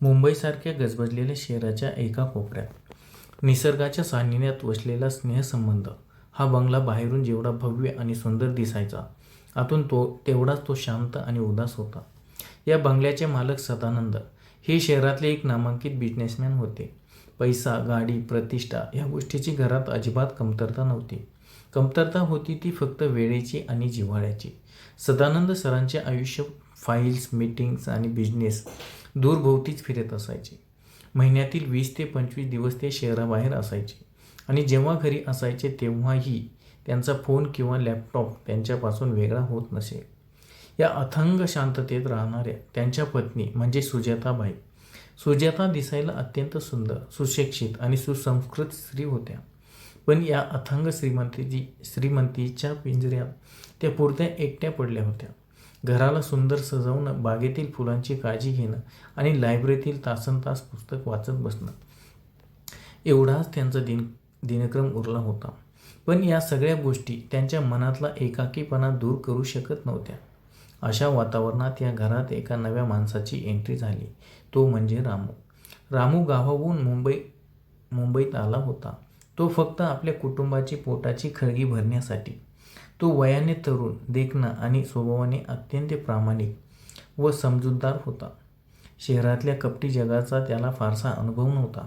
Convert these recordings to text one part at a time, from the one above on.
मुंबईसारख्या गजबजलेल्या शहराच्या एका कोपऱ्यात निसर्गाच्या सान्निध्यात वसलेला स्नेहसंबंध. हा बंगला बाहेरून जेवढा भव्य आणि सुंदर दिसायचा, आतून तेवढाच तो शांत आणि उदास होता. या बंगल्याचे मालक सदानंद हे शहरातले एक नामांकित बिझनेसमॅन होते. पैसा, गाडी, प्रतिष्ठा या गोष्टीची घरात अजिबात कमतरता नव्हती. कमतरता होती ती फक्त वेळेची आणि जिव्हाळ्याची. सदानंद सरांचे आयुष्य फाईल्स, मीटिंग्स आणि बिझनेस दूरभोवतीच फिरत असायचे. महिन्यातील 20 ते 25 दिवस ते शहराबाहेर असायचे आणि जेव्हा घरी असायचे तेव्हाही त्यांचा फोन किंवा लॅपटॉप त्यांच्यापासून वेगळा होत नसे. या अथंग शांततेत राहणाऱ्या त्यांच्या पत्नी म्हणजे सुजाताबाई. सुजाता दिसायला अत्यंत सुंदर, सुशिक्षित आणि सुसंस्कृत स्त्री होत्या. पण या अथंग श्रीमंतीच्या पिंजऱ्यात त्या पुरत्या एकट्या पडल्या होत्या. घराला सुंदर सजवणं, बागेतील फुलांची काळजी घेणं आणि लायब्ररीतील तासनतास पुस्तक वाचत बसणं, एवढाच त्यांचा दिनक्रम उरला होता. पण या सगळ्या गोष्टी त्यांच्या मनातला एकाकीपणा दूर करू शकत नव्हत्या. अशा वातावरणात या घरात एका नव्या माणसाची एंट्री झाली. तो म्हणजे रामू. रामू गावाहून मुंबईत आला होता. तो फक्त आपल्या कुटुंबाची पोटाची खळगी भरण्यासाठी. तो वयाने तरुण, देखणा आणि स्वभावाने अत्यंत प्रामाणिक व समजूतदार होता. शहरातल्या कपटी जगाचा त्याला फारसा अनुभव नव्हता,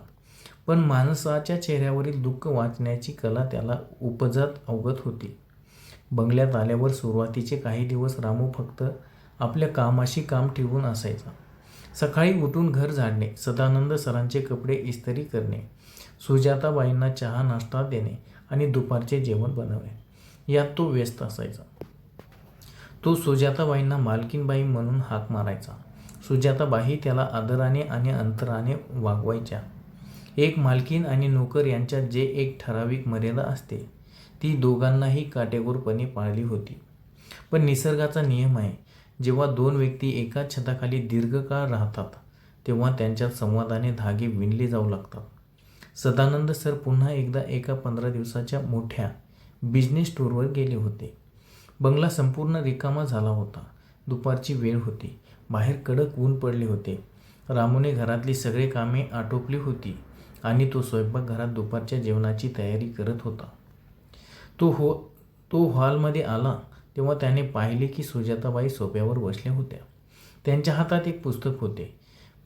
पण माणसाच्या चेहऱ्यावरील दुःख वाचण्याची कला त्याला उपजत अवगत होती. बंगल्यात आल्यावर सुरुवातीचे काही दिवस रामू फक्त आपल्या कामाशी काम ठेवून असायचा. सकाळी उठून घर झाडणे, सदानंद सरांचे कपडे इस्त्री करणे, सुजाताबाईंना चहा नाश्ता देणे आणि दुपारचे जेवण बनवणे यात तो व्यस्त असायचा. तो सुजाताबाईंना मालकीनबाई म्हणून हाक मारायचा. सुजाताबाई त्याला आदराने आणि अंतराने वागवायच्या. एक मालकीन आणि नोकर यांच्यात जे एक ठराविक मर्यादा असते ती दोघांनाही काटेकोरपणे पाळली होती. पण निसर्गाचा नियम आहे, जेव्हा दोन व्यक्ती एकाच छताखाली दीर्घकाळ राहतात तेव्हा त्यांच्यात संवादाने धागे विणले जाऊ लागतात. सदानंद सर पुन्हा एकदा एका 15 दिवसाच्या मोठ्या बिझनेस टूरवर गेले होते. बंगला संपूर्ण रिकामा झाला होता. दुपारची वेळ होती. बाहेर कडक ऊन पडले होते. रामूने घरातली सगळी कामे आटोपली होती आणि तो स्वयंपाकघरात दुपारच्या जेवणाची तयारी करत होता. तो हॉलमध्ये आला तेव्हा त्याने पाहिले की सुजाताबाई सोफ्यावर बसल्या होत्या. त्यांच्या हातात एक पुस्तक होते,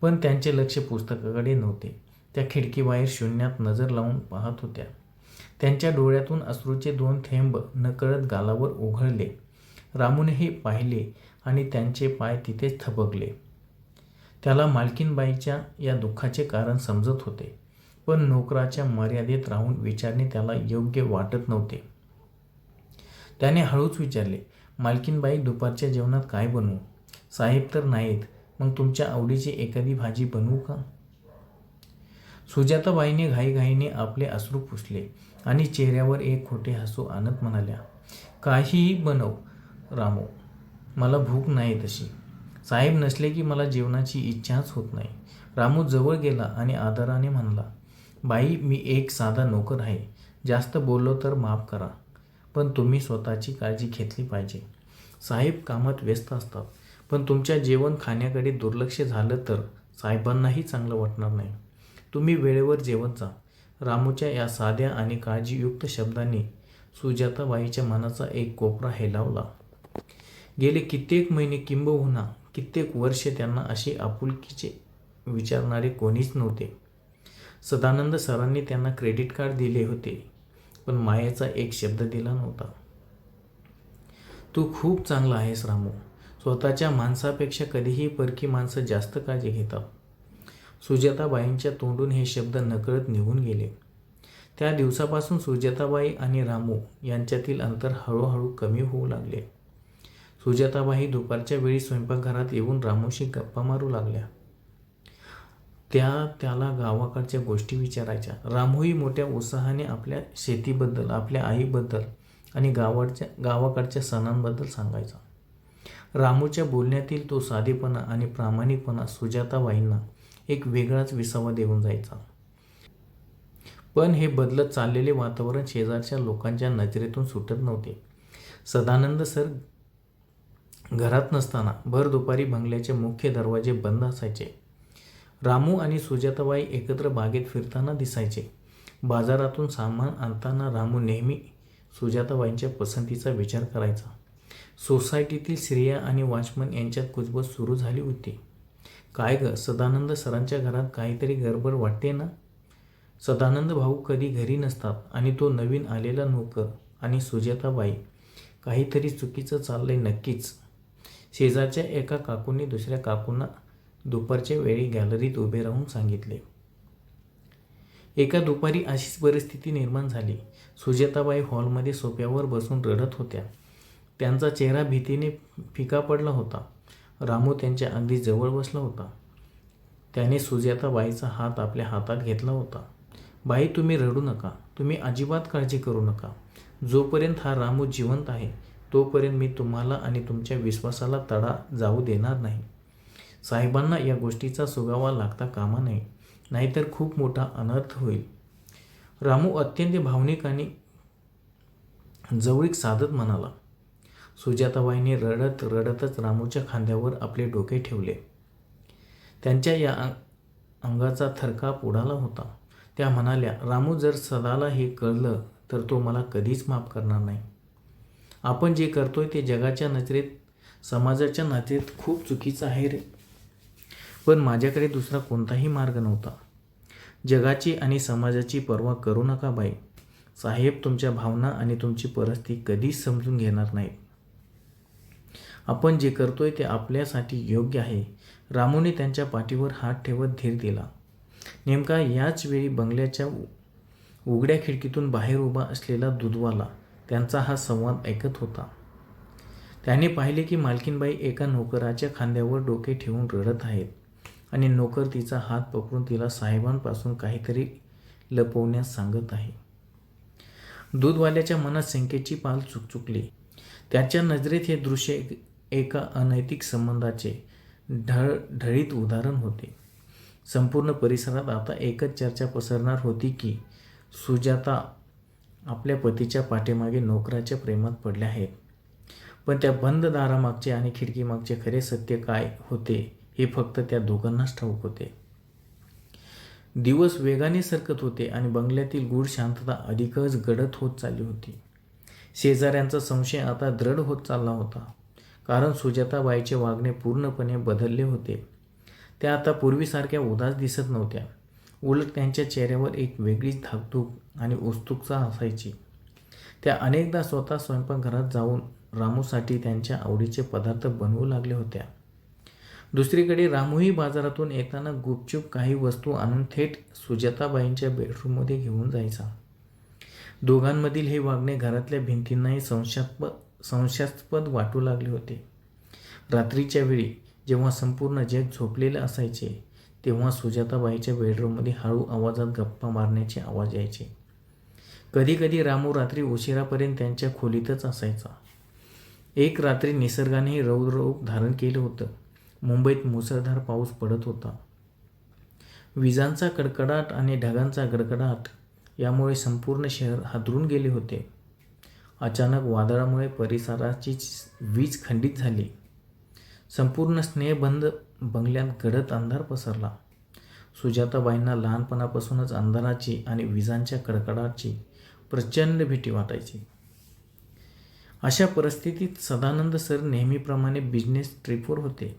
पण त्यांचे लक्ष पुस्तकाकडे नव्हते. त्या खिडकीबाहेर शून्यात नजर लावून पाहत होत्या. त्यांच्या डोळ्यातून अश्रूचे 2 थेंब नकळत गालावर ओघळले. रामूने हे पाहिले आणि त्यांचे पाय तिथेच थबकले. त्याला मालकीनबाईच्या या दुःखाचे कारण समजत होते, पण नोकराच्या मर्यादेत राहून विचारणे त्याला योग्य वाटत नव्हते. त्याने हळूच विचारले, मालकीनबाई, दुपारच्या जेवणात काय बनवू? साहेब तर नाहीत, मग तुमच्या आवडीची एखादी भाजी बनवू का? सुजाताबाईने घाईघाईने आपले अश्रू पुसले आणि चेहऱ्यावर एक खोटे हसू आणत म्हणाल्या, काहीही बनव रामू, मला भूक नाही तशी. साहेब नसले की मला जेवणाची इच्छाच होत नाही. रामू जवळ गेला आणि आदराने म्हणाला, बाई, मी एक साधा नोकर आहे. जास्त बोललो तर माफ करा, पण तुम्ही स्वतःची काळजी घेतली पाहिजे. साहेब कामात व्यस्त असतात, पण तुमच्या जेवण खाण्याकडे दुर्लक्ष झालं तर साहेबांनाही चांगलं वाटणार नाही. तुम्ही वेळेवर जेवत जा. रामूच्या या साध्या आणि काळजीयुक्त शब्दांनी सुजाताबाईच्या मनाचा एक कोपरा हेलावला. गेले कित्येक महिने, किंबहुना कित्येक वर्षे त्यांना अशी आपुलकीचे विचारणारे कोणीच नव्हते. सदानंद सरांनी त्यांना क्रेडिट कार्ड दिले होते, पण मायेचा एक शब्द दिला नव्हता. तू खूप चांगला आहेस रामू. स्वतःच्या माणसापेक्षा कधीही परकी माणसं जास्त काळजी घेतात. सुजाताबाईंच्या तोंडून हे शब्द नकळत निघून गेले. त्या दिवसापासून सुजाताबाई आणि रामू यांच्यातील अंतर हळूहळू कमी होऊ लागले. सुजाताबाई दुपारच्या वेळी स्वयंपाकघरात येऊन रामूशी गप्पा मारू लागल्या. त्याला गावाकडच्या गोष्टी विचारायच्या. रामूही मोठ्या उत्साहाने आपल्या शेतीबद्दल, आपल्या आईबद्दल आणि गावाकडच्या सणांबद्दल सांगायचा. रामूच्या बोलण्यातील तो साधेपणा आणि प्रामाणिकपणा सुजाताबाईंना एक वेगळाच विसावा देऊन जायचा. पण हे बदलत चाललेले वातावरण शेजारच्या लोकांच्या नजरेतून सुटत नव्हते. सदानंद सर घरात नसताना भर दुपारी बंगल्याचे मुख्य दरवाजे बंद असायचे. रामू आणि सुजाताबाई एकत्र बागेत फिरताना दिसायचे. बाजारातून सामान आणताना रामू नेहमी सुजाताबाईंच्या पसंतीचा विचार करायचा. सोसायटीतील स्त्रिया आणि वॉचमन यांच्यात कुजबूज सुरू झाली होती. काय ग, सदानंद सरांच्या घरात काहीतरी गडबड वाटते ना? सदानंद भाऊ कधी घरी नसतात आणि तो नवीन आलेला नोकर आणि सुजाताबाई, काहीतरी चुकीचं चाललंय नक्कीच. शेजारच्या एका काकूंनी दुसऱ्या काकूंना दुपारच्या वेळी गॅलरीत उभे राहून सांगितले. एका दुपारी अशीच परिस्थिती निर्माण झाली. सुजाताबाई हॉलमध्ये सोफ्यावर बसून रडत होत्या. त्यांचा चेहरा भीतीने फिका पडला होता. रामू त्यांच्या अगदी जवळ बसला होता. त्याने सुजाताबाईचा हात आपल्या हातात घेतला होता. बाई, तुम्ही रडू नका. तुम्ही अजिबात काळजी करू नका. जोपर्यंत हा रामू जिवंत आहे तोपर्यंत मी तुम्हाला आणि तुमच्या विश्वासाला तडा जाऊ देणार नाही. साहेबांना या गोष्टीचा सुगावा लागता कामा नये, नाहीतर खूप मोठा अनर्थ होईल. रामू अत्यंत भावनिक आणि जवळीक साधत म्हणाला. सुजाताबाईंनी रडत रडतच रामूच्या खांद्यावर आपले डोके ठेवले. त्यांच्या या अंगाचा थरकाप उडाला होता. त्या म्हणाल्या, रामू, जर सदाला हे कळलं तर तो मला कधीच माफ करणार नाही. आपण जे करतोय ते जगाच्या नजरेत, समाजाच्या नजरेत खूप चुकीचं आहे रे. पण माझ्याकडे दुसरा कोणताही मार्ग नव्हता. जगाची आणि समाजाची पर्वा करू नका बाई. साहेब तुमच्या भावना आणि तुमची परिस्थिती कधीच समजून घेणार नाहीत. आपण जे करतोय ते आपल्यासाठी योग्य आहे. रामूने त्यांच्या पाठीवर हात ठेवत धीर दिला. नेमका याच वेळी बंगल्याच्या उघड्या खिडकीतून बाहेर उभा असलेला दूधवाला त्यांचा हा संवाद ऐकत होता. त्याने पाहिले की मालकीनबाई एका नोकराच्या खांद्यावर डोके ठेवून रडत आहेत आणि नोकर तिचा हात पकडून तिला साहेबांपासून काहीतरी लपवण्यास सांगत आहे. दूधवाल्याच्या मनात शंकेची पाल चुकचुकली. त्याच्या नजरेत हे दृश्य एका अनैतिक संबंधाचे ढळीत उदाहरण होते. संपूर्ण परिसरात आता एकच चर्चा पसरणार होती की सुजाता आपल्या पतीच्या पाठीमागे नोकराच्या प्रेमात पडल्या आहेत. पण त्या बंद दारामागचे आणि खिडकीमागचे खरे सत्य काय होते हे फक्त त्या दोघांनाच ठाऊक होते. दिवस वेगाने सरकत होते आणि बंगल्यातील गूढ शांतता अधिकच गडद होत चालली होती. शेजाऱ्यांचा संशय आता दृढ होत चालला होता, कारण सुजाताबाईचे वागणे पूर्णपणे बदलले होते. त्या आता पूर्वीसारख्या उदास दिसत नव्हत्या. उलट त्यांच्या चेहऱ्यावर एक वेगळीच धाकधूक आणि उत्सुकता असायची. त्या अनेकदा स्वतः स्वयंपाकघरात जाऊन रामूसाठी त्यांच्या आवडीचे पदार्थ बनवू लागल्या होत्या. दुसरीकडे रामूही बाजारातून येताना गुपचूप काही वस्तू आणून थेट सुजाताबाईंच्या बेडरूममध्ये घेऊन जायचा. दोघांमधील हे वागणे घरातल्या भिंतींनाही संशयास्पद वाटू लागले होते. रात्रीच्या वेळी जेव्हा संपूर्ण जग झोपलेले असायचे तेव्हा सुजाताबाईच्या बेडरूममध्ये हळू आवाजात गप्पा मारण्याचे आवाज यायचे. कधीकधी रामू रात्री उशिरापर्यंत त्यांच्या खोलीतच असायचा. एक रात्री निसर्गानेही रौद्ररूप धारण केलं होतं. मुंबईत मुसळधार पाऊस पडत होता. विजांचा कडकडाट आणि ढगांचा गडगडाट यामुळे संपूर्ण शहर हादरून गेले होते. अचानक वादळामुळे परिसराची वीज खंडित झाली. संपूर्ण स्नेहबंद बंगल्यात गडद अंधार पसरला. सुजाताबाईंना लहानपणापासूनच अंधाराची आणि विजांच्या कडकडाटाची प्रचंड भीती वाटायची. अशा परिस्थितीत सदानंद सर नेहमीप्रमाणे बिझनेस ट्रिपवर होते.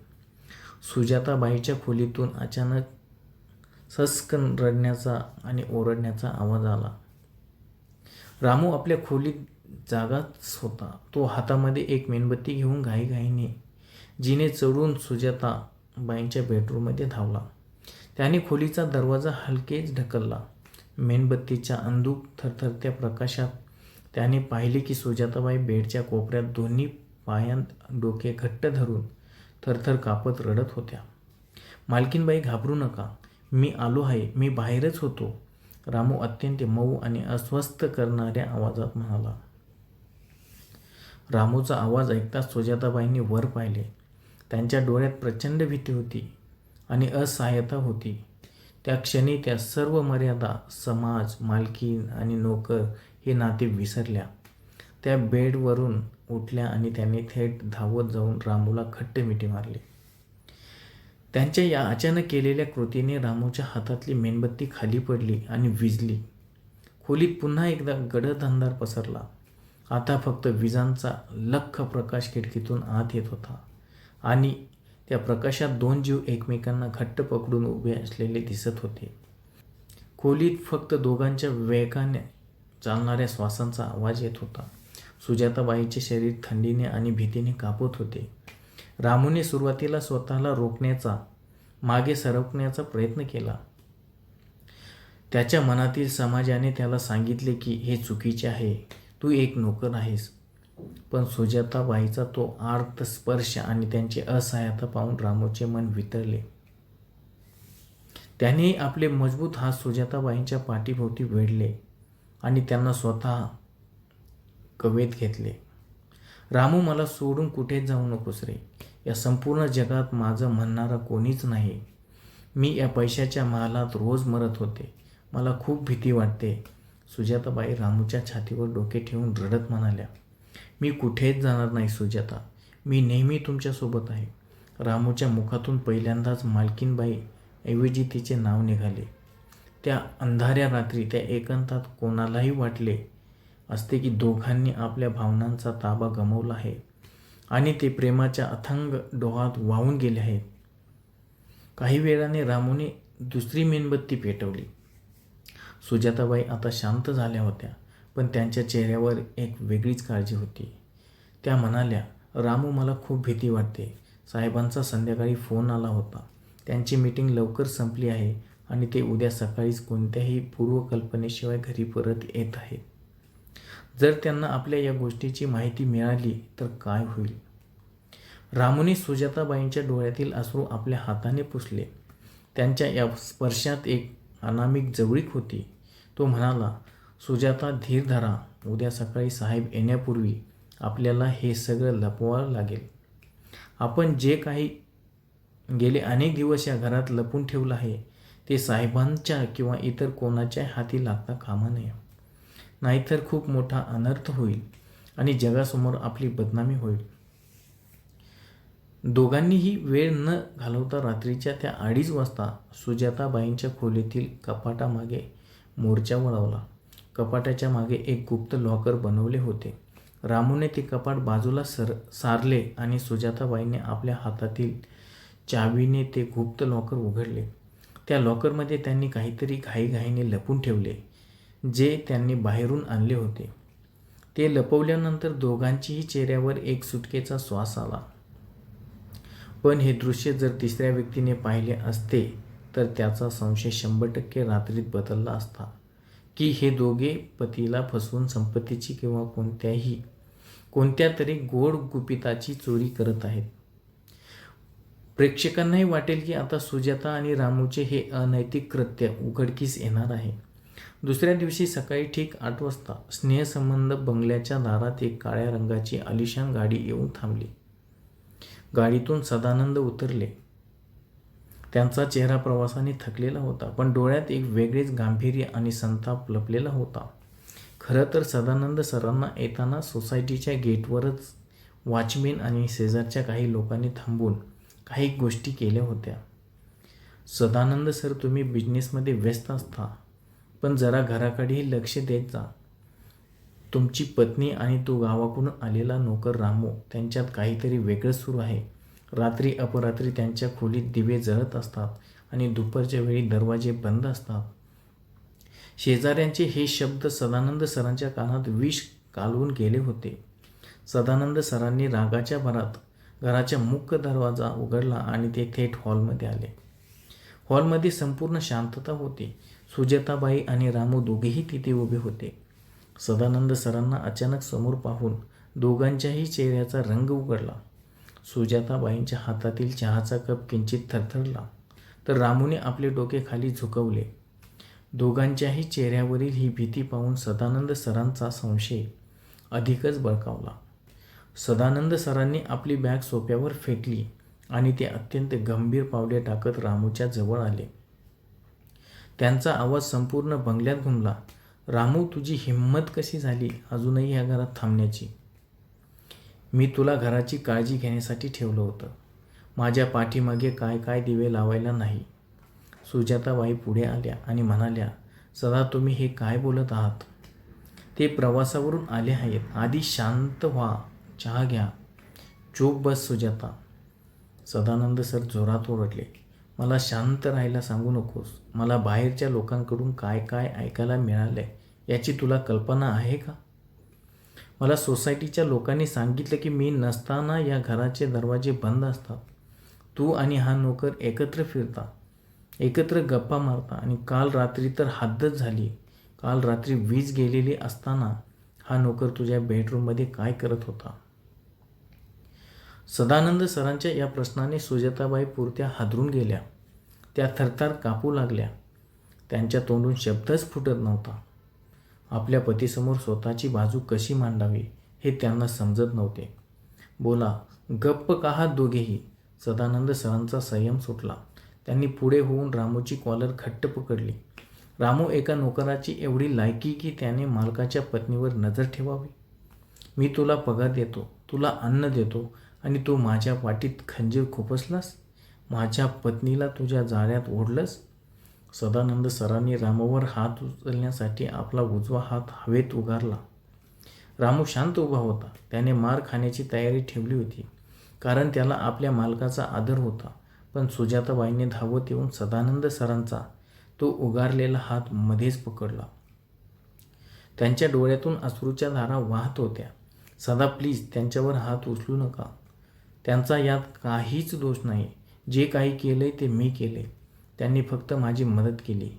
सुजाताबाईच्या खोलीतून अचानक सस्कन रडण्याचा आणि ओरडण्याचा आवाज आला. रामू आपल्या खोलीत जागाच होता. तो हातामध्ये एक मेणबत्ती घेऊन घाईघाईने जिने चढून सुजाताबाईंच्या बेडरूममध्ये धावला. त्याने खोलीचा दरवाजा हलकेच ढकलला. मेणबत्तीच्या अंधुक थरथरत्या प्रकाशात त्याने पाहिले की सुजाताबाई बेडच्या कोपऱ्यात दोन्ही पायांत डोके घट्ट धरून थरथर कापत रडत होत्या. मालकीनबाई, घाबरू नका, मी आलो आहे, मी बाहेरच होतो, रामू अत्यंत मऊ आणि अस्वस्थ करणाऱ्या आवाजात म्हणाला. रामूचा आवाज ऐकताच सुजाताबाईंनी वर पाहिले. त्यांच्या डोळ्यात प्रचंड भीती होती आणि असहाय्यता होती. त्या क्षणी त्या सर्व मर्यादा, समाज, मालकीन आणि नोकर हे नाते विसरल्या. त्या बेडवरून उठल्या आणि त्याने थेट धावत जाऊन रामूला घट्ट मिठी मारली. त्यांच्या या अचानक केलेल्या कृतीने रामूच्या हातातली मेणबत्ती खाली पडली आणि विझली. खोलीत पुन्हा एकदा गडद अंधार पसरला. आता फक्त विजांचा लख्ख प्रकाश खिडकीतून आत येत होता आणि त्या प्रकाशात दोन जीव एकमेकांना घट्ट पकडून उभे असलेले दिसत होते. खोलीत फक्त दोघांच्या वेगाने चालणाऱ्या श्वासांचा आवाज येत होता. सुजाताबाईंचे शरीर थंडीने आणि भीतीने कापत होते. रामूने सुरुवातीला स्वतःला रोखण्याचा, मागे सरकण्याचा प्रयत्न केला. त्याच्या मनातील समाजाने त्याला सांगितले की हे चुकीचे आहे, तू एक नोकर आहेस. पण सुजाताबाईचा तो आर्त स्पर्श आणि त्यांची असहायता पाहून रामूचे मन वितळले. त्याने आपले मजबूत हात सुजाताबाईंच्या पाठीभोवती वेढले आणि त्यांना स्वतः कवेत घेतले. रामू, मला सोडून कुठेच जाऊ नकोस रे. या संपूर्ण जगात माझं म्हणणारा कोणीच नाही. मी या पैशाच्या महालात रोज मरत होते. मला खूप भीती वाटते. सुजाताबाई रामूच्या छातीवर डोके ठेवून रडत म्हणाल्या. मी कुठेच जाणार नाही सुजाता. मी नेहमी तुमच्यासोबत आहे. रामूच्या मुखातून पहिल्यांदाच मालकीनबाई ऐवजी तिचे नाव निघाले. त्या अंधाऱ्या रात्री, त्या एकांतात कोणालाही वाटले असते की दोघांनी आपल्या भावनांचा ताबा गमावला आहे आणि ते प्रेमाच्या अथांग डोहात वाहून गेले आहेत. काही वेळाने रामूने दुसरी मेणबत्ती पेटवली. सुजाताबाई आता शांत झाल्या होत्या, पण त्यांच्या चेहऱ्यावर एक वेगळीच काळजी होती. त्या म्हणाल्या, रामू, मला खूप भीती वाटते. साहेबांचा संध्याकाळी फोन आला होता. त्यांची मीटिंग लवकर संपली आहे आणि ते उद्या सकाळीच कोणत्याही पूर्वकल्पनेशिवाय घरी परत येत आहेत. जर त्यांना आपल्या या गोष्टीची माहिती मिळाली तर काय होईल? रामूने सुजाताबाईंच्या डोळ्यातील अश्रू आपल्या हाताने पुसले. त्यांच्या या स्पर्शात एक अनामिक जवळीक होती. तो म्हणाला, सुजाता, धीर धरा. उद्या सकाळी साहेब येण्यापूर्वी आपल्याला हे सगळं लपवावं लागेल. आपण जे काही गेले अनेक दिवस या घरात लपून ठेवलं आहे ते साहेबांच्या किंवा इतर कोणाच्या हाती लागता कामा नये. नाहीतर खूप मोठा अनर्थ होईल आणि जगासमोर आपली बदनामी होईल. दोघांनीही वेळ न घालवता रात्रीच्या त्या 2:30 वाजता सुजाताबाईंच्या खोलीतील कपाटामागे मोर्चा वळवला. कपाटाच्या मागे एक गुप्त लॉकर बनवले होते. रामूने ते कपाट बाजूला सारले आणि सुजाताबाईंनी आपल्या हातातील चावीने ते गुप्त लॉकर उघडले. त्या लॉकरमध्ये त्यांनी काहीतरी घाईघाईने लपून ठेवले, जे त्यांनी बाहेरून आणले होते. ते लपवल्यानंतर दोघांच्याही चेहऱ्यावर एक सुटकेचा श्वास आला. पण हे दृश्य जर तिसऱ्या व्यक्तीने पाहिले असते तर त्याचा संशय 100% रात्रीत बदलला असता की हे दोघे पतीला फसवून संपत्तीची किंवा कोणत्या तरी गोड गुपिताची चोरी करत आहेत. प्रेक्षकांनाही वाटेल की आता सुजाता आणि रामूचे हे अनैतिक कृत्य उघडकीस येणार आहे. दुसऱ्या दिवशी सकाळी ठीक 8 वाजता स्नेहसंबंध बंगल्याच्या दारात एक काळ्या रंगाची आलिशान गाडी येऊन थांबली. गाडीतून सदानंद उतरले. त्यांचा चेहरा प्रवासाने थकलेला होता, पण डोळ्यात एक वेगळेच गांभीर्य आणि संताप लपलेला होता. खरं तर सदानंद सरांना येताना सोसायटीच्या गेटवरच वॉचमेन आणि शेजारच्या काही लोकांनी थांबून काही गोष्टी केल्या होत्या. सदानंद सर, तुम्ही बिझनेसमध्ये व्यस्त असता, पण जरा घराकडेही लक्ष देत जा. तुमची पत्नी आणि तो गावाकडून आलेला नोकर रामू, त्यांच्यात काहीतरी वेगळं सुरू आहे. रात्री अपरात्री त्यांच्या खोलीत दिवे जळत असतात आणि दुपारच्या वेळी दरवाजे बंद असतात. शेजाऱ्यांचे हे शब्द सदानंद सरांच्या कानात विष कालवून गेले होते. सदानंद सरांनी रागाच्या भरात घराच्या मुख्य दरवाजा उघडला आणि ते थेट हॉलमध्ये आले. हॉलमध्ये संपूर्ण शांतता होती. सुजाताबाई आणि रामू दोघेही तिथे उभे होते. सदानंद सरांना अचानक समोर पाहून दोघांच्याही चेहऱ्याचा रंग उघडला. सुजाताबाईंच्या हातातील चहाचा कप किंचित थरथरला, तर रामूने आपले डोके खाली झुकवले. दोघांच्याही चेहऱ्यावरील ही भीती पाहून सदानंद सरांचा संशय अधिकच बळकावला. सदानंद सरांनी आपली बॅग सोफ्यावर फेकली आणि ते अत्यंत गंभीर पावले टाकत रामूच्या जवळ आले. त्यांचा आवाज संपूर्ण बंगल्यात घुमला. रामू, तुझी हिंमत कशी झाली अजूनही या घरात थांबण्याची? मी तुला घराची काळजी घेण्यासाठी ठेवलं होतं. माझ्या पाठीमागे काय काय दिवे लावायला नाही. सुजाताबाई पुढे आल्या आणि म्हणाल्या, सदा तुम्ही हे काय बोलत आहात? ते प्रवासावरून आले आहेत. आधी शांत व्हा, चहा घ्या. चूप बस सुजाता. सदानंद सर जोरात ओरडले, मला शांत राहायला सांगू नकोस. मला बाहेरच्या लोकांकडून काय काय ऐकायला मिळालंय याची तुला कल्पना आहे का? मला सोसायटीच्या लोकांनी सांगितलं की मी नसताना या घराचे दरवाजे बंद असतात. तू आणि हा नोकर एकत्र फिरता, एकत्र गप्पा मारता आणि काल रात्री तर हद्दच झाली. काल रात्री वीज गेलेली असताना हा नोकर तुझ्या बेडरूममध्ये काय करत होता? सदानंद सरांच्या या प्रश्नाने सुजाताबाई पुरत्या हादरून गेल्या. त्या थरथर कापू लागल्या. त्यांच्या तोंडून शब्दच फुटत नव्हता. आपल्या पतीसमोर स्वतःची बाजू कशी मांडावी हे त्यांना समजत नव्हते. बोला, गप्प का आहात दोघेही? सदानंद सरांचा संयम सुटला. त्यांनी पुढे होऊन रामूची कॉलर घट्ट पकडली. रामू एका नोकराची एवढी लायकी की त्याने मालकाच्या पत्नीवर नजर ठेवावी? मी तुला पगार देतो, तुला अन्न देतो आणि तू माझ्या पाठीत खंजीर खुपसलास? माझ्या पत्नीला तुझ्या जाळ्यात ओढलंस? सदानंद सरांनी रामूवर हात उचलण्यासाठी आपला उजवा हात हवेत उगारला. रामू शांत उभा होता. त्याने मार खाण्याची तयारी ठेवली होती, कारण त्याला आपल्या मालकाचा आदर होता. पण सुजाताबाईंनी धावत येऊन सदानंद सरांचा तो उगारलेला हात मध्येच पकडला. त्यांच्या डोळ्यातून अश्रूच्या धारा वाहत होत्या. सदा प्लीज त्यांच्यावर हात उचलू नका. त्यांचा यात काहीच दोष नाही. जे काही केलंय ते मी केले. त्यांनी फक्त माझी मदत केली.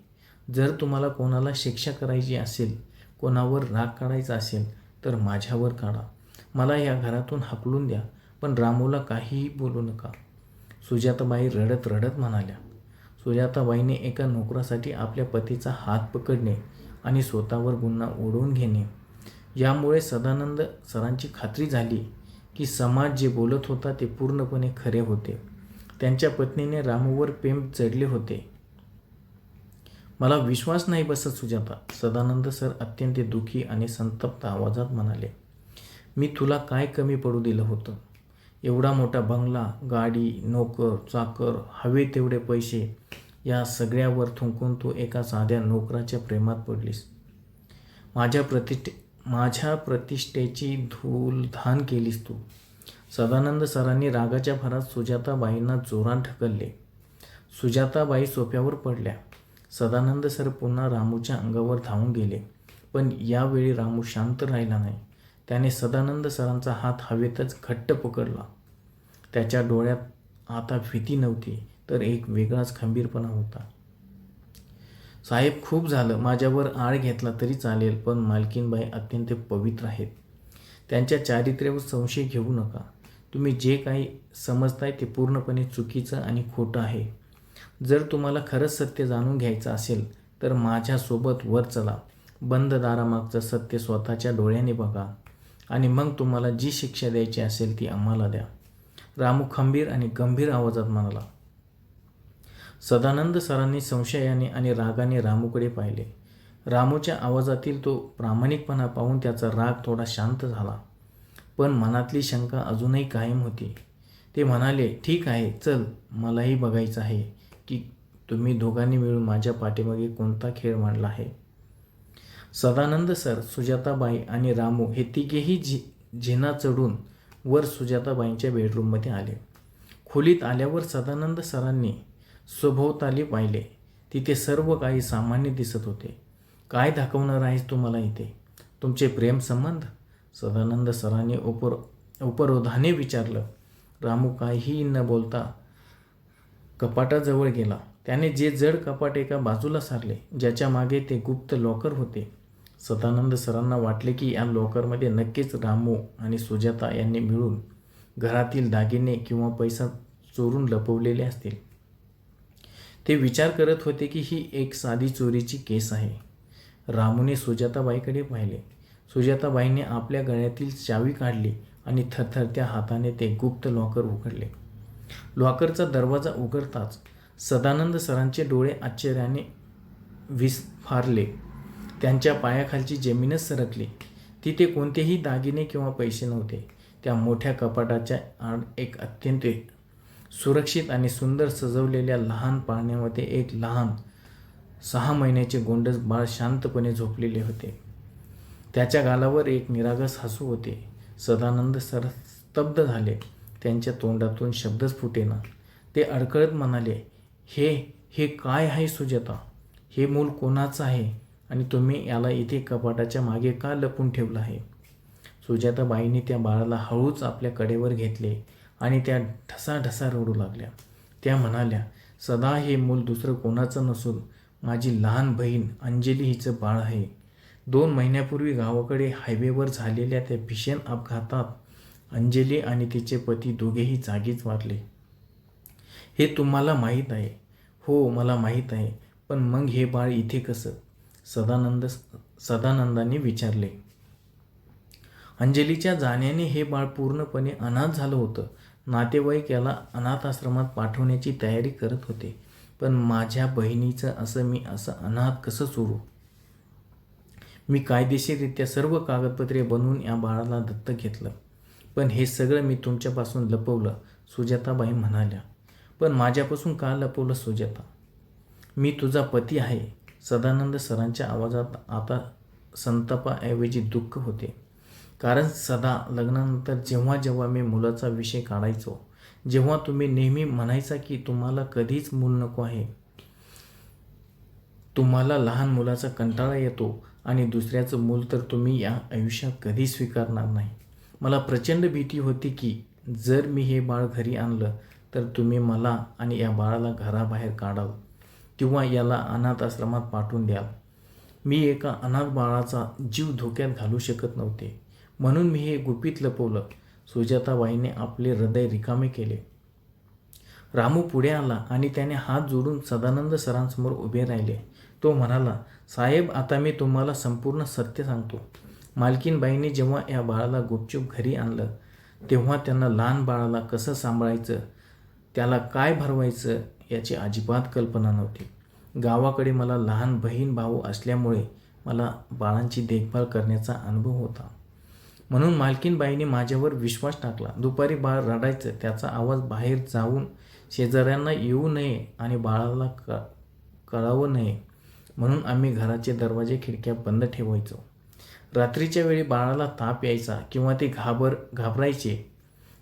जर तुम्हाला कोणाला शिक्षा करायची असेल, कोणावर राग काढायचा असेल तर माझ्यावर काढा. मला या घरातून हाकलून द्या, पण रामूला काहीही बोलू नका. सुजाताबाई रडत रडत म्हणाल्या. सुजाताबाईने एका नोकरासाठी आपल्या पतीचा हात पकडणे आणि स्वतःवर गुन्हा ओढवून घेणे यामुळे सदानंद सरांची खात्री झाली की समाज जे बोलत होता ते पूर्णपणे खरे होते. त्यांच्या पत्नीने रामूवर प्रेम चढले होते. मला विश्वास नाही बसत सुजाता, सदानंद सर अत्यंत दुःखी आणि संतप्त आवाजात म्हणाले. मी तुला काय कमी पडू दिलं होतं? एवढा मोठा बंगला, गाडी, नोकर, चाकर, हवे तेवढे पैसे, या सगळ्यावर थुंकून तू एका साध्या नोकराच्या प्रेमात पडलीस. माझ्या प्रतिष्ठेची धूलधान केलीस तू. सदानंद सरांनी रागाच्या भरात सुजाताबाईंना जोरात ढकलले. सुजाताबाई सोफ्यावर पडल्या. सदानंद सर पुन्हा रामूच्या अंगावर धावून गेले. पण यावेळी रामू शांत राहिला नाही. त्याने सदानंद सरांचा हात हवेतच घट्ट पकडला. त्याच्या डोळ्यात आता भीती नव्हती, तर एक वेगळाच खंबीरपणा होता. साहेब, खूप झालं. माझ्यावर आळ घेतला तरी चालेल, पण मालकीनबाई अत्यंत पवित्र आहेत. त्यांच्या चारित्र्यावर संशय घेऊ नका. तुम्ही जे काही समजताय ते पूर्णपणे चुकीचं आणि खोटं आहे. जर तुम्हाला खरंच सत्य जाणून घ्यायचं असेल तर माझ्यासोबत वर चला. बंद दारामागचं सत्य स्वतःच्या डोळ्याने बघा आणि मग तुम्हाला जी शिक्षा द्यायची असेल ती आम्हाला द्या, रामू खंबीर आणि गंभीर आवाजात म्हणाला. सदानंद सरांनी संशयाने आणि रागाने रामूकडे पाहिले. रामूच्या आवाजातील तो प्रामाणिकपणा पाहून त्याचा राग थोडा शांत झाला, पण मनातली शंका अजूनही कायम होती. ते म्हणाले, ठीक आहे, चल, मलाही बघायचं आहे की तुम्ही दोघांनी मिळून माझ्या पाठीमागे कोणता खेळ मांडला आहे. सदानंद सर, सुजाताबाई आणि रामू हे तिघेही जिना चढून वर सुजाताबाईंच्या बेडरूममध्ये आले. खोलीत आल्यावर सदानंद सरांनी सभोवताली पाहिले. तिथे सर्व काही सामान्य दिसत होते. काय दाखवणार आहेस तू मला इथे? तुमचे प्रेम संबंध? सदानंद सरांनी उपरोधाने विचारलं. रामू काहीही न बोलता कपाटाजवळ गेला. त्याने जे जड कपाट एका बाजूला सारले, ज्याच्या मागे ते गुप्त लॉकर होते. सदानंद सरांना वाटले की या लॉकरमध्ये नक्कीच रामू आणि सुजाता यांनी मिळून घरातील दागिने किंवा पैसा चोरून लपवलेले असतील. ते विचार करत होते की ही एक साधी चोरीची केस आहे. रामूने सुजाताबाईकडे पाहिले. सुजाताबाईंनी आपल्या गळ्यातील चावी काढली आणि थरथरत्या हाताने ते गुप्त लॉकर उघडले. लॉकरचा दरवाजा उघडताच सदानंद सरांचे डोळे आश्चर्याने विस्फारले. त्यांच्या पायाखालची जमीनच सरकली. तिथे कोणतेही दागिने किंवा पैसे नव्हते. त्या मोठ्या कपाटाच्या आड एक अत्यंत सुरक्षित आणि सुंदर सजवलेल्या लहान पाळण्यामध्ये एक लहान 6 महिन्याचे गोंडस बाळ शांतपणे झोपलेले होते. त्याच्या गालावर एक निरागस हसू होते. सदानंद सर स्तब्ध झाले. त्यांच्या तोंडातून शब्दच फुटेना. ते अडखळत म्हणाले, हे काय आहे सुजाता? हे मूल कोणाचं आहे आणि तुम्ही याला इथे कपाटाच्या मागे का लपून ठेवलं आहे? सुजाताबाईंनी त्या बाळाला हळूच आपल्या कडेवर घेतले आणि त्या ढसाढसा रडू लागल्या. त्या म्हणाल्या, सदा हे मूल दुसरं कोणाचं नसून माझी लहान बहीण अंजली हिचं बाळ आहे. 2 महिन्यापूर्वी गावाकडे हायवेवर झालेल्या त्या भीषण अपघातात अंजली आणि तिचे पती दोघेही जागीच वारले. हे तुम्हाला माहीत आहे? हो, मला माहीत आहे. पण मग हे बाळ इथे कसं? सदानंदाने विचारले. अंजलीच्या जाण्याने हे बाळ पूर्णपणे अनाथ झालं होतं. नातेवाईक याला अनाथाश्रमात पाठवण्याची तयारी करत होते. पण माझ्या बहिणीचं मी असं अनाथ कसं सोडू? मी कायदेशीररित्या सर्व कागदपत्रे बनवून या बाळाला दत्तक घेतलं. पण हे सगळं मी तुमच्यापासून लपवलं, सुजाताबाई म्हणाल्या. पण माझ्यापासून का लपवलं सुजाता? मी तुझा पती आहे. सदानंद सरांच्या आवाजात आता संतापाऐवजी दुःख होते. कारण सदा लग्नानंतर जेव्हा मी मुलाचा विषय काढायचो, जेव्हा तुम्ही नेहमी म्हणायचा की तुम्हाला कधीच मूल नको आहे, तुम्हाला लहान मुलाचा कंटाळा येतो आणि दुसऱ्याचं मूल तर तुम्ही या आयुष्यात कधी स्वीकारणार नाही. मला प्रचंड भीती होती की जर मी हे बाळ घरी आणलं तर तुम्ही मला आणि या बाळाला घराबाहेर काढाल किंवा याला अनाथ आश्रमात पाठवून द्याल. मी एका अनाथ बाळाचा जीव धोक्यात घालू शकत नव्हते. म्हणून मी हे गुपित लपवलं. सुजाताबाईंनी आपले हृदय रिकामे केले. रामू पुढे आला आणि त्याने हात जोडून सदानंद सरांसमोर उभे राहिले. तो म्हणाला, साहेब, आता मी तुम्हाला संपूर्ण सत्य सांगतो. मालकीनबाईंनी जेव्हा या बाळाला गुपचूप घरी आणलं तेव्हा त्यांना लहान बाळाला कसं सांभाळायचं, त्याला काय भरवायचं याची अजिबात कल्पना नव्हती. गावाकडे मला लहान बहीण भाऊ असल्यामुळे मला बाळांची देखभाल करण्याचा अनुभव होता. म्हणून मालकीनबाईंनी माझ्यावर विश्वास टाकला. दुपारी बाळ रडायचं, त्याचा आवाज बाहेर जाऊन शेजाऱ्यांना येऊ नये आणि बाळाला कळावं नये म्हणून आम्ही घराचे दरवाजे खिडक्या बंद ठेवायचो. रात्रीच्या वेळी बाळाला ताप यायचा किंवा ते घाबरायचे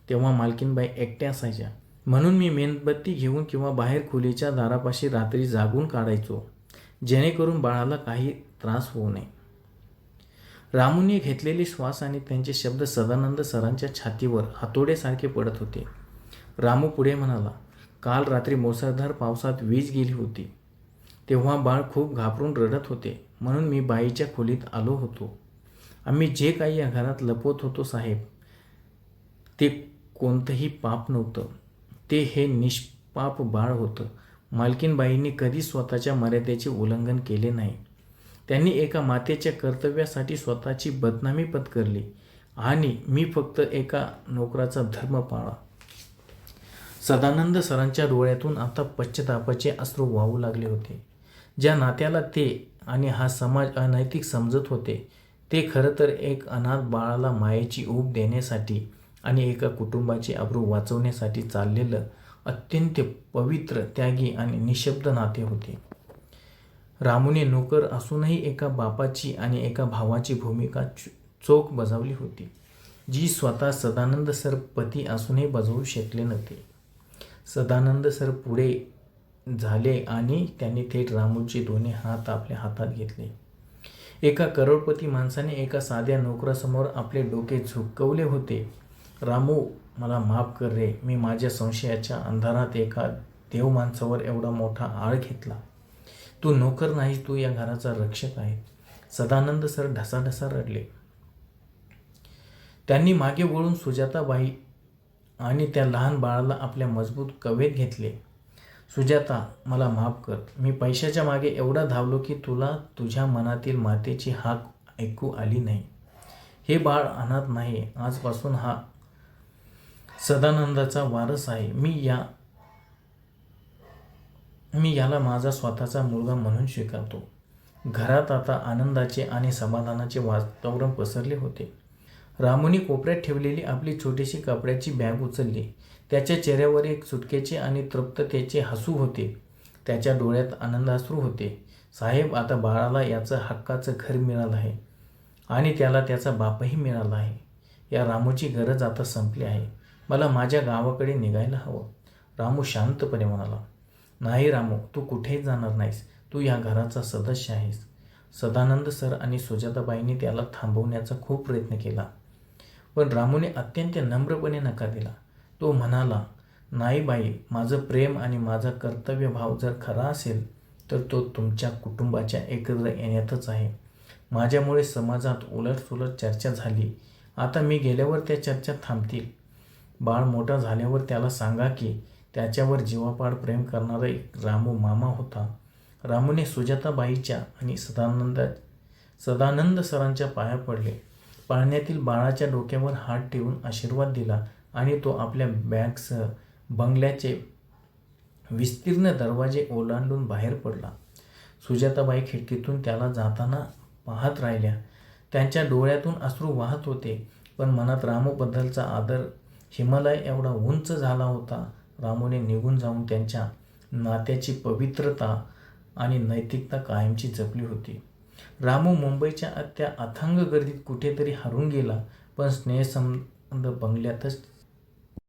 तेव्हा मालकीनबाई एकट्या असायच्या. म्हणून मी मेणबत्ती घेऊन किंवा बाहेर खोलीच्या दारापाशी रात्री जागून काढायचो, जेणेकरून बाळाला काही त्रास होऊ नये. रामूने घेतलेले श्वास आणि त्यांचे शब्द सदानंद सरांच्या छातीवर हातोड्यासारखे पडत होते. रामू पुढे म्हणाला, काल रात्री मुसळधार पावसात वीज गेली होती. तेव्हा बाळ खूप घाबरून रडत होते. म्हणून मी बाईच्या खोलीत आलो होतो. आम्ही जे काही या घरात लपवत होतो साहेब, ते कोणतंही पाप नव्हतं. ते हे निष्पाप बाळ होतं. मालकीनबाईंनी कधी स्वतःच्या मर्यादेचे उल्लंघन केले नाही. त्यांनी एका मातेच्या कर्तव्यासाठी स्वतःची बदनामी पत्करली आणि मी फक्त एका नोकराचा धर्म पाळला. सदानंद सरांच्या डोळ्यातून आता पश्चातापाचे अश्रू वाहू लागले होते. ज्या नात्याला ते आणि हा समाज अनैतिक समजत होते, ते खरं तर एक अनाथ बाळाला मायेची ऊब देण्यासाठी आणि एका कुटुंबाची आबरू वाचवण्यासाठी चाललेलं अत्यंत पवित्र, त्यागी आणि निशब्द नाते होते. रामूने नोकर असूनही एका बापाची आणि एका भावाची भूमिका चोख बजावली होती, जी स्वतः सदानंद सर पती असूनही बजावू शकले नव्हते. सदानंद सर पुढे झाले आणि त्यांनी थेट रामूचे दोन्ही हात आपल्या हातात घेतले. एका करोडपती माणसाने एका साध्या नोकरासमोर आपले डोके झुकवले होते. रामू, मला माफ कर रे. मी माझ्या संशयाच्या अंधारात एका देव माणसावर एवढा मोठा आळ घेतला. तू नोकर नाहीस, तू या घराचा रक्षक आहे. सदानंद सर ढसाढसा रडले. त्यांनी मागे वळून सुजाताबाई आणि त्या लहान बाळाला आपल्या मजबूत कवेत घेतले. सुजाता, मला माफ कर. मी पैशाच्या मागे एवढा धावलो की तुला तुझ्या मनातील मातेची हाक ऐकू आली नाही. हे बाळ अनाथ नाही. आजपासून हा सदानंदाचा वारस आहे. मी याला माझा स्वतःचा मुलगा म्हणून स्वीकारतो. घरात आता आनंदाचे आणि समाधानाचे वातावरण पसरले होते. रामूने कोपऱ्यात ठेवलेली आपली छोटीशी कपड्याची बॅग उचलली. त्याच्या चेहऱ्यावर एक सुटकेचे आणि तृप्ततेचे हसू होते. त्याच्या डोळ्यात आनंदाश्रू होते. साहेब, आता बाळाला याचं हक्काचं घर मिळालं आहे आणि त्याला त्याचा बापही मिळाला आहे. या रामूची गरज आता संपली आहे. मला माझ्या गावाकडे निघायला हवं. रामू शांतपणे म्हणाला. नाही रामू, तू कुठेही जाणार नाहीस. तू या घराचा सदस्य आहेस. सदानंद सर आणि सुजाताबाईंनी त्याला थांबवण्याचा खूप प्रयत्न केला, पण रामूने अत्यंत नम्रपणे नकार दिला. तो म्हणाला, नाही बाई, माझं प्रेम आणि माझा कर्तव्यभाव जर खरा असेल तर तो तुमच्या कुटुंबाच्या एकत्र येण्यातच आहे. माझ्यामुळे समाजात उलटसुलट चर्चा झाली. आता मी गेल्यावर त्या चर्चा थांबतील. बाळ मोठा झाल्यावर त्याला सांगा की त्याच्यावर जीवापाड प्रेम करणारा एक रामू मामा होता. रामूने सुजाताबाईच्या आणि सदानंद सरांच्या पाया पडले. पाळण्यातील बाळाच्या डोक्यावर हात ठेवून आशीर्वाद दिला आणि तो आपल्या बॅगसह बंगल्याचे विस्तीर्ण दरवाजे ओलांडून बाहेर पडला. सुजाताबाई खिडकीतून त्याला जाताना पाहत राहिल्या. त्यांच्या डोळ्यातून अश्रू वाहत होते, पण मनात रामूबद्दलचा आदर हिमालय एवढा उंच झाला होता. रामूने निघून जाऊन त्यांच्या नात्याची पवित्रता आणि नैतिकता कायमची जपली होती. रामू मुंबईच्या त्या अथांग गर्दीत कुठेतरी हरून गेला, पण स्नेहसंबंध बंगल्यातच